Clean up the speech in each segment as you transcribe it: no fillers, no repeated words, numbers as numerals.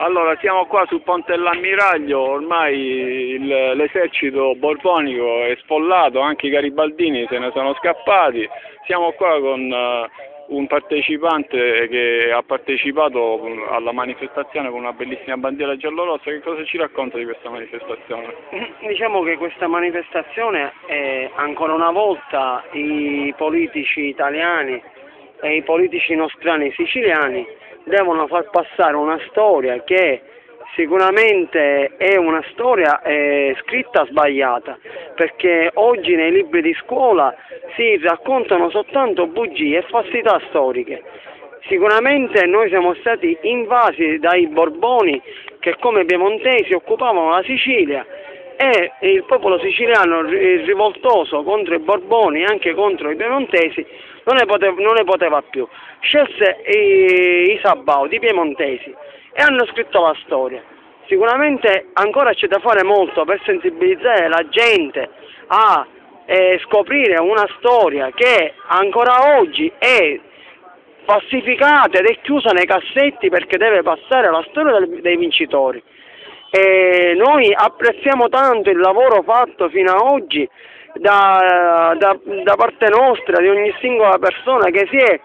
Allora, siamo qua sul Ponte dell'Ammiraglio, ormai l'esercito borbonico è sfollato, anche i garibaldini se ne sono scappati. Siamo qua con un partecipante che ha partecipato alla manifestazione con una bellissima bandiera giallo-rossa. Che cosa ci racconta di questa manifestazione? Diciamo che questa manifestazione ancora una volta i politici italiani e i politici nostrani siciliani devono far passare una storia che sicuramente è una storia scritta sbagliata, perché oggi nei libri di scuola si raccontano soltanto bugie e falsità storiche. Sicuramente noi siamo stati invasi dai Borboni che come piemontesi occupavano la Sicilia e il popolo siciliano rivoltoso contro i Borboni e anche contro i piemontesi non ne poteva più. Scelse i Sabaudi, i piemontesi, e hanno scritto la storia. Sicuramente ancora c'è da fare molto per sensibilizzare la gente a scoprire una storia che ancora oggi è falsificata ed è chiusa nei cassetti, perché deve passare la storia dei vincitori. E noi apprezziamo tanto il lavoro fatto fino ad oggi da parte nostra, di ogni singola persona che si è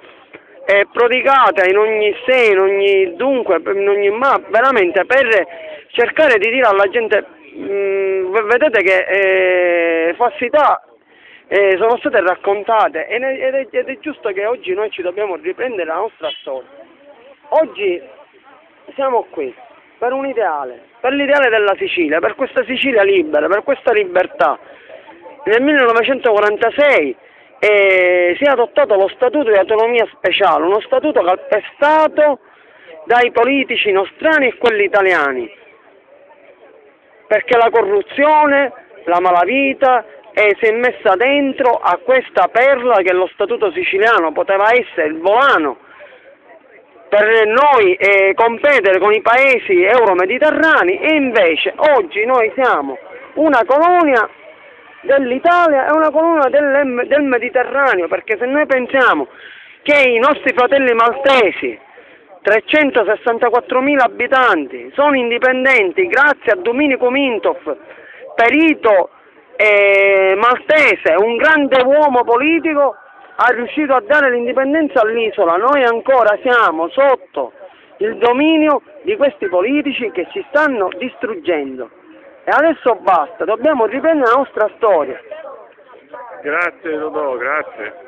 prodigata in ogni sé, in ogni dunque, in ogni veramente per cercare di dire alla gente, vedete che falsità sono state raccontate ed è giusto che oggi noi ci dobbiamo riprendere la nostra storia. Oggi siamo qui per un ideale, per l'ideale della Sicilia, per questa Sicilia libera, per questa libertà. Nel 1946 si è adottato lo Statuto di autonomia speciale, uno statuto calpestato dai politici nostrani e quelli italiani, perché la corruzione, la malavita si è messa dentro a questa perla che lo Statuto siciliano poteva essere il volano per noi competere con i paesi euro-mediterranei, e invece oggi noi siamo una colonia dell'Italia e una colonia del Mediterraneo, perché se noi pensiamo che i nostri fratelli maltesi, 364.000 abitanti, sono indipendenti grazie a Domenico Mintoff, perito maltese, un grande uomo politico, ha riuscito a dare l'indipendenza all'isola, noi ancora siamo sotto il dominio di questi politici che ci stanno distruggendo. E adesso basta, dobbiamo riprendere la nostra storia. Grazie Dodò, grazie.